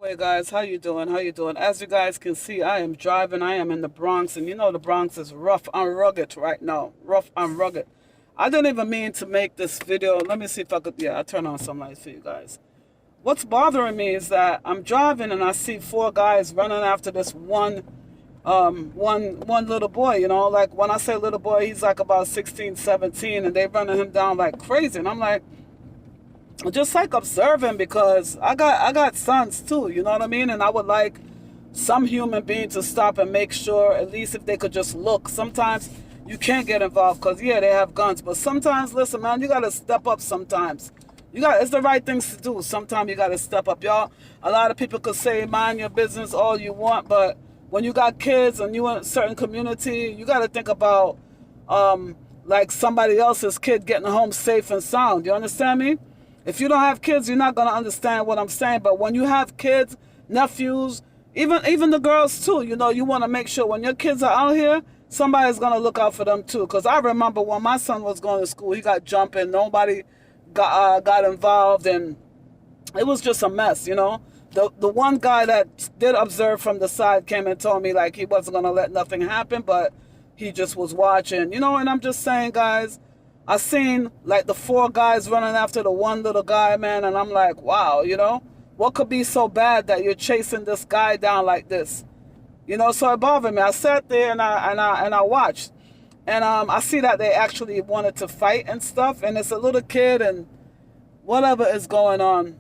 Hey guys, how you doing? How you doing? As you guys can see, I am driving. I am in the Bronx, and you know the Bronx is rough and rugged right now. Rough and rugged. I didn't even mean to make this video. Let me see if I could. Yeah, I'll turn on some lights for you guys. What's bothering me is that I'm driving and I see four guys running after this one little boy. You know, like when I say little boy, he's like about 16, 17, and they running him down like crazy. And I'm like, just like observing because I got sons too, you know what I mean? And I would like some human being to stop and make sure, at least if they could just look. Sometimes you can't get involved because yeah, they have guns, but sometimes, listen, man, you gotta step up. Sometimes it's the right things to do. Sometimes you gotta step up, y'all. A lot of people could say mind your business all you want, but when you got kids and you in a certain community, you gotta think about like somebody else's kid getting home safe and sound. You understand me? If you don't have kids, you're not going to understand what I'm saying. But when you have kids, nephews, even the girls too, you know, you want to make sure when your kids are out here, somebody's going to look out for them too. Because I remember when my son was going to school, he got jumping. Nobody got involved. And it was just a mess, you know. The one guy that did observe from the side came and told me like he wasn't going to let nothing happen. But he just was watching, you know. And I'm just saying, guys, I seen like the four guys running after the one little guy, man, and I'm like, wow, you know, what could be so bad that you're chasing this guy down like this? You know, so it bothered me. I sat there and I watched, and I see that they actually wanted to fight and stuff, and it's a little kid and whatever is going on.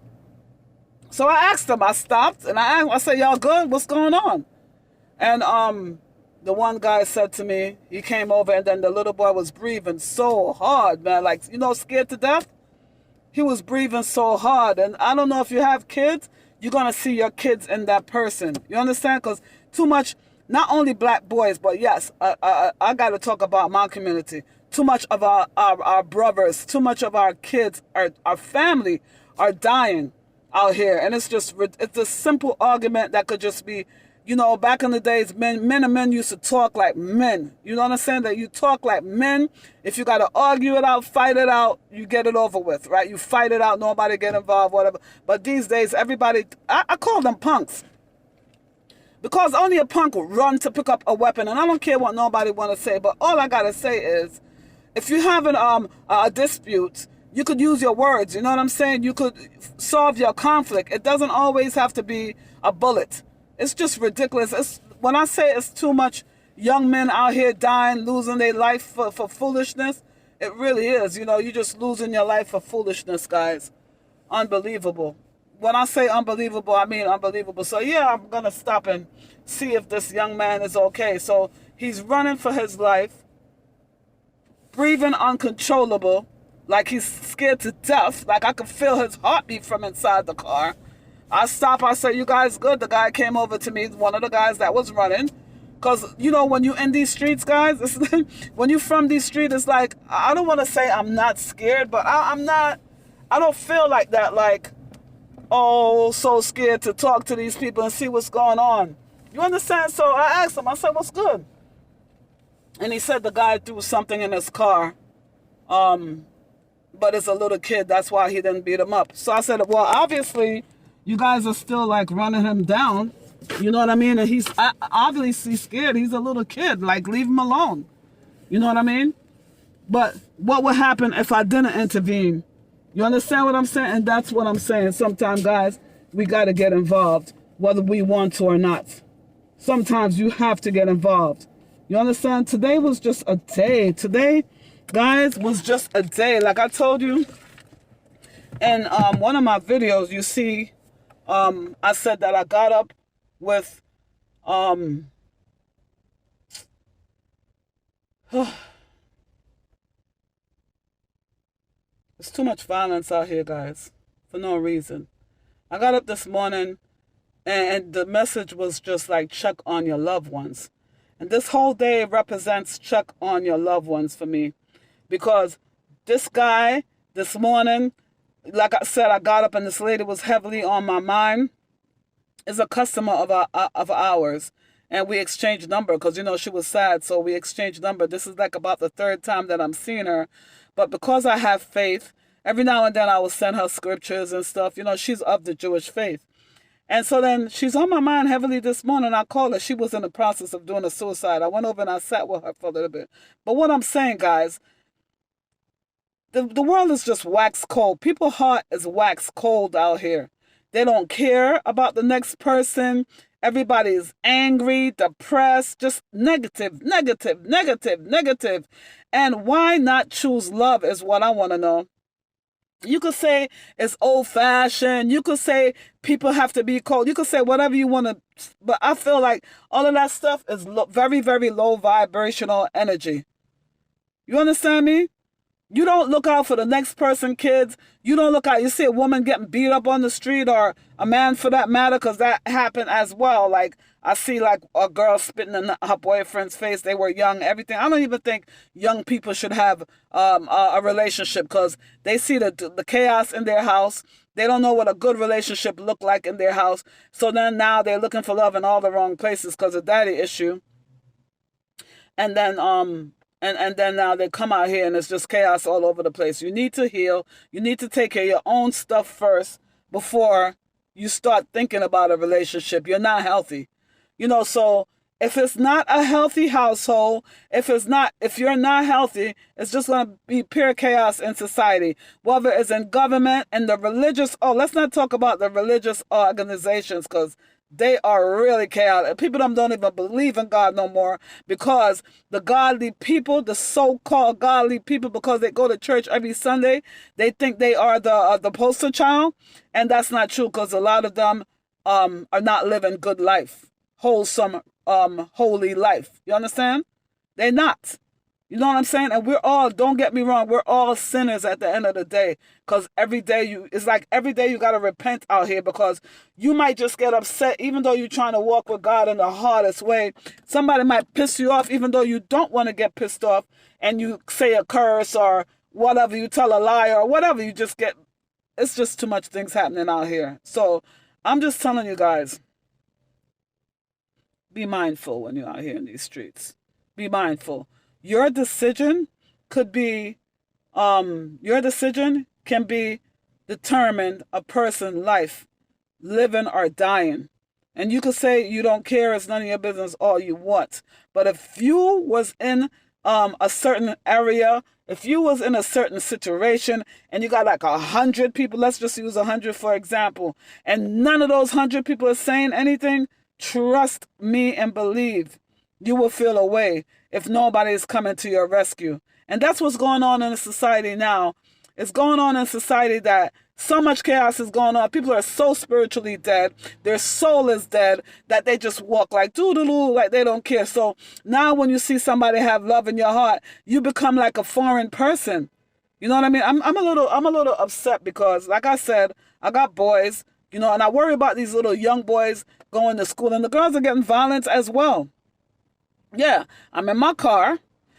So I asked them. I stopped and I said, y'all good? What's going on? And the one guy said to me, he came over and then the little boy was breathing so hard, man, like, you know, scared to death. He was breathing so hard. And I don't know if you have kids, you're going to see your kids in that person. You understand? Because too much, not only black boys, but yes, I got to talk about my community. Too much of our brothers, too much of our kids, our family are dying out here. And it's a simple argument that could just be, you know, back in the days, men and men used to talk like men. You know what I'm saying? That you talk like men. If you got to argue it out, fight it out, you get it over with, right? You fight it out, nobody get involved, whatever. But these days, everybody, I call them punks. Because only a punk will run to pick up a weapon. And I don't care what nobody want to say. But all I got to say is, if you're having a dispute, you could use your words. You know what I'm saying? You could solve your conflict. It doesn't always have to be a bullet. It's just ridiculous. When I say it's too much young men out here dying, losing their life for foolishness, it really is. You know, you're just losing your life for foolishness, guys. Unbelievable. When I say unbelievable, I mean unbelievable. So, yeah, I'm going to stop and see if this young man is okay. So, he's running for his life, breathing uncontrollable, like he's scared to death. Like I could feel his heartbeat from inside the car. I stopped. I said, you guys good? The guy came over to me, one of the guys that was running. Because, you know, when you're in these streets, guys, when you're from these streets, it's like, I don't want to say I'm not scared, but I'm not, I don't feel like that, like, oh, so scared to talk to these people and see what's going on. You understand? So I asked him, I said, what's good? And he said the guy threw something in his car. But it's a little kid. That's why he didn't beat him up. So I said, well, obviously, you guys are still like running him down. You know what I mean? And he's obviously scared. He's a little kid. Like, leave him alone. You know what I mean? But what would happen if I didn't intervene? You understand what I'm saying? And that's what I'm saying. Sometimes, guys, we got to get involved, whether we want to or not. Sometimes you have to get involved. You understand? Today was just a day. Today, guys, was just a day. Like I told you in one of my videos, you see, I said that I got up with there's too much violence out here, guys, for no reason. I got up this morning and the message was just like, check on your loved ones. And this whole day represents check on your loved ones for me. Because this guy, this morning, like I said, I got up and this lady was heavily on my mind, is a customer of ours. And we exchanged number because, you know, she was sad. So we exchanged number. This is like about the third time that I'm seeing her. But because I have faith, every now and then I will send her scriptures and stuff. You know, she's of the Jewish faith. And so then she's on my mind heavily this morning. I called her. She was in the process of doing a suicide. I went over and I sat with her for a little bit. But what I'm saying, guys, the world is just wax cold. People's heart is wax cold out here. They don't care about the next person. Everybody is angry, depressed, just negative, negative, negative, negative. And why not choose love is what I want to know. You could say it's old fashioned. You could say people have to be cold. You could say whatever you want to. But I feel like all of that stuff is very, very low vibrational energy. You understand me? You don't look out for the next person, kids. You don't look out. You see a woman getting beat up on the street, or a man for that matter, because that happened as well. Like, I see like a girl spitting in her boyfriend's face. They were young, everything. I don't even think young people should have a relationship, because they see the chaos in their house. They don't know what a good relationship look like in their house. So then now they're looking for love in all the wrong places because of daddy issue. And then and then now they come out here and it's just chaos all over the place. You need to heal. You need to take care of your own stuff first before you start thinking about a relationship. You're not healthy. So if it's not a healthy household, if you're not healthy, it's just going to be pure chaos in society. Whether it's in government and the religious, let's not talk about the religious organizations, because they are really chaotic. People don't even believe in God no more, because the godly people, the so-called godly people, because they go to church every Sunday, they think they are the poster child, and that's not true, because a lot of them are not living good life, wholesome, holy life. You understand? They're not. You know what I'm saying? And we're all, don't get me wrong, we're all sinners at the end of the day. Because every day it's like every day you got to repent out here, because you might just get upset even though you're trying to walk with God in the hardest way. Somebody might piss you off even though you don't want to get pissed off, and you say a curse or whatever, you tell a lie or whatever, it's just too much things happening out here. So I'm just telling you guys, be mindful when you're out here in these streets. Be mindful. Your decision can be determined a person's life, living or dying. And you could say you don't care, it's none of your business all you want. But if you was in a certain area, if you was in a certain situation and you got like 100 people, let's just use 100 for example, and none of those 100 people are saying anything, trust me and believe, you will feel a way if nobody is coming to your rescue. And that's what's going on in society now. It's going on in society that so much chaos is going on. People are so spiritually dead. Their soul is dead that they just walk like doo-doo-doo, like they don't care. So now when you see somebody have love in your heart, you become like a foreign person. You know what I mean? I'm a little upset because, like I said, I got boys, and I worry about these little young boys going to school, and the girls are getting violent as well. Yeah, I'm in my car.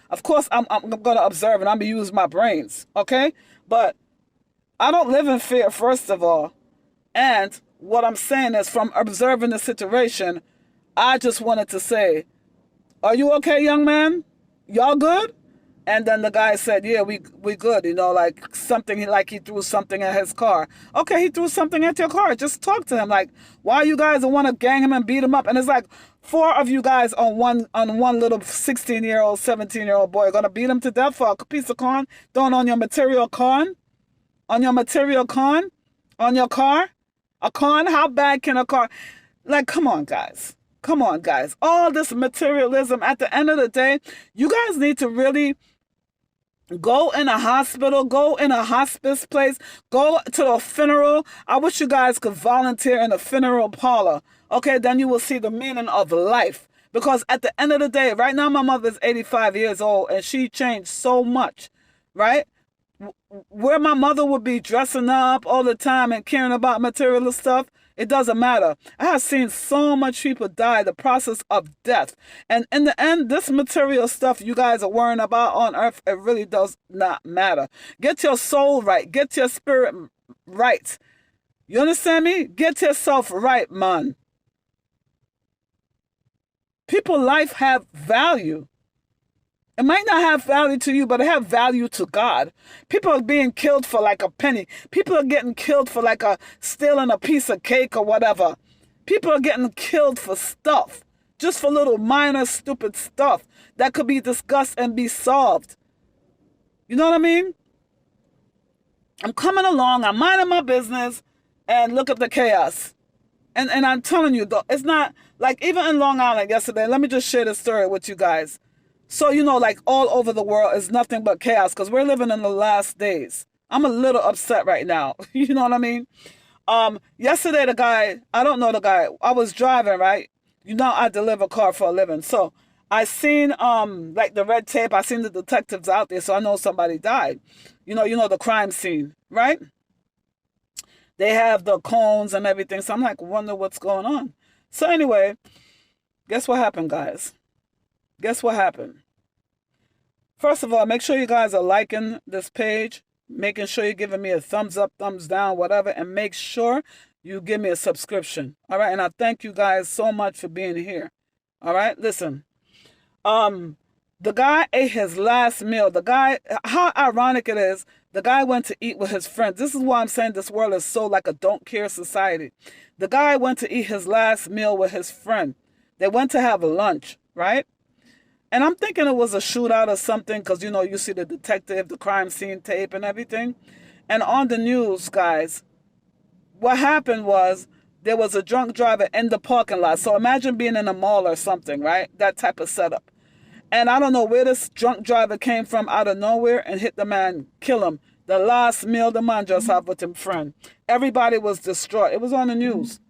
Of course, I'm going to observe and I'm going to use my brains, okay? But I don't live in fear, first of all. And what I'm saying is, from observing the situation, I just wanted to say, are you okay, young man? Y'all good? And then the guy said, yeah, we good, like something, like he threw something at his car. Okay, he threw something at your car. Just talk to him. Like, why you guys want to gang him and beat him up? And it's like 4 of you guys on one little 16-year-old, 17-year-old boy gonna beat him to death for a piece of corn thrown on your material corn? On your material corn? On your car? A corn? How bad can a car? Like, come on, guys. Come on, guys. All this materialism, at the end of the day, you guys need to really go in a hospital, go in a hospice place, go to a funeral. I wish you guys could volunteer in a funeral parlor. Okay, then you will see the meaning of life. Because at the end of the day, right now my mother's 85 years old and she changed so much, right? Where my mother would be dressing up all the time and caring about material stuff, it doesn't matter. I have seen so much people die, the process of death. And in the end, this material stuff you guys are worrying about on earth, it really does not matter. Get your soul right. Get your spirit right. You understand me? Get yourself right, man. People's life have value. It might not have value to you, but it have value to God. People are being killed for like a penny. People are getting killed for like stealing a piece of cake or whatever. People are getting killed for stuff. Just for little minor stupid stuff that could be discussed and be solved. You know what I mean? I'm coming along, I'm minding my business, and look at the chaos. And I'm telling you, though, it's not, like, even in Long Island yesterday, let me just share this story with you guys. So, you know, like, all over the world is nothing but chaos, because we're living in the last days. I'm a little upset right now. You know what I mean? Yesterday, the guy, I don't know the guy, I was driving, right? You know, I deliver car for a living. So I seen, like, the red tape. I seen the detectives out there, so I know somebody died. You know the crime scene, right? They have the cones and everything. So I'm like, wonder what's going on. So anyway, guess what happened, guys? Guess what happened? First of all, make sure you guys are liking this page, making sure you're giving me a thumbs up, thumbs down, whatever, and make sure you give me a subscription. All right, and I thank you guys so much for being here. All right, listen. The guy ate his last meal. The guy, how ironic it is, the guy went to eat with his friends. This is why I'm saying this world is so like a don't care society. The guy went to eat his last meal with his friend. They went to have lunch, right? And I'm thinking it was a shootout or something, because, you know, you see the detective, the crime scene tape and everything. And on the news, guys, what happened was there was a drunk driver in the parking lot. So imagine being in a mall or something, right? That type of setup. And I don't know where this drunk driver came from out of nowhere and hit the man, kill him. The last meal the man just had with his friend. Everybody was distraught. It was on the news.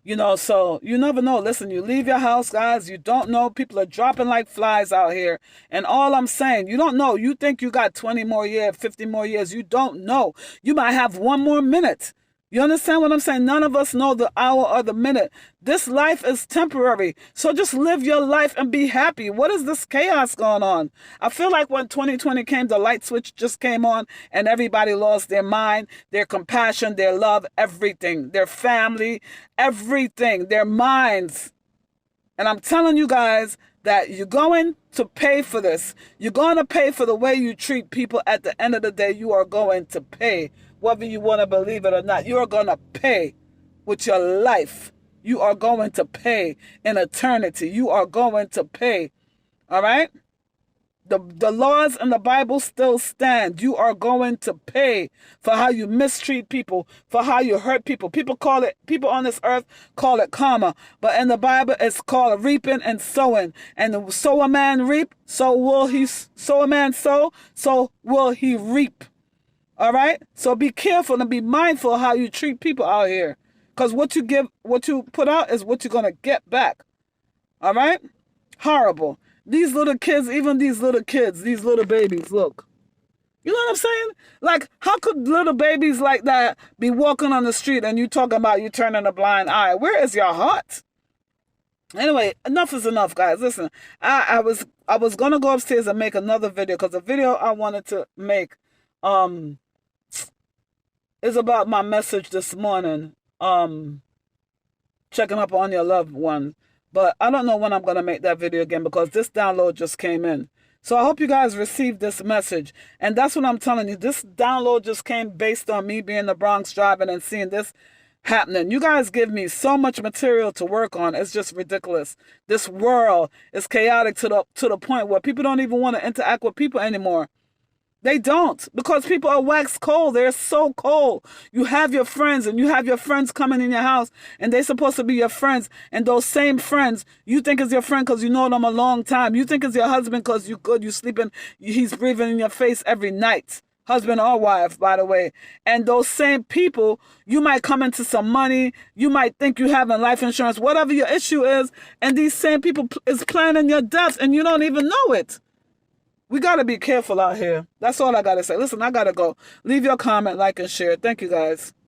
You know, so you never know. Listen, you leave your house, guys. You don't know. People are dropping like flies out here. And all I'm saying, you don't know. You think you got 20 more years, 50 more years. You don't know. You might have one more minute. You understand what I'm saying? None of us know the hour or the minute. This life is temporary. So just live your life and be happy. What is this chaos going on? I feel like when 2020 came, the light switch just came on and everybody lost their mind, their compassion, their love, everything, their family, everything, their minds. And I'm telling you guys that you're going to pay for this. You're going to pay for the way you treat people. At the end of the day, you are going to pay. Whether you want to believe it or not, you are going to pay with your life. You are going to pay in eternity. You are going to pay. All right? The laws in the Bible still stand. You are going to pay for how you mistreat people, for how you hurt people. People on this earth call it karma. But in the Bible, it's called reaping and sowing. And so a man reap, so a man sow, so will he reap. All right? So be careful and be mindful how you treat people out here. Because what you put out is what you're going to get back. All right? Horrible. These little kids, even these little kids, these little babies, look. You know what I'm saying? Like, how could little babies like that be walking on the street and you talking about you turning a blind eye? Where is your heart? Anyway, enough is enough, guys. Listen, I was going to go upstairs and make another video, because the video I wanted to make is about my message this morning, checking up on your loved one. But I don't know when I'm going to make that video again, because this download just came in. So I hope you guys received this message. And that's what I'm telling you. This download just came based on me being in the Bronx driving and seeing this happening. You guys give me so much material to work on. It's just ridiculous. This world is chaotic to the point where people don't even want to interact with people anymore. They don't, because people are wax cold. They're so cold. You have your friends, and you have your friends coming in your house, and they're supposed to be your friends. And those same friends, you think is your friend because you know them a long time. You think is your husband because you sleeping, he's breathing in your face every night. Husband or wife, by the way. And those same people, you might come into some money. You might think you having life insurance, whatever your issue is. And these same people is planning your death, and you don't even know it. We got to be careful out here. That's all I got to say. Listen, I got to go. Leave your comment, like, and share. Thank you, guys.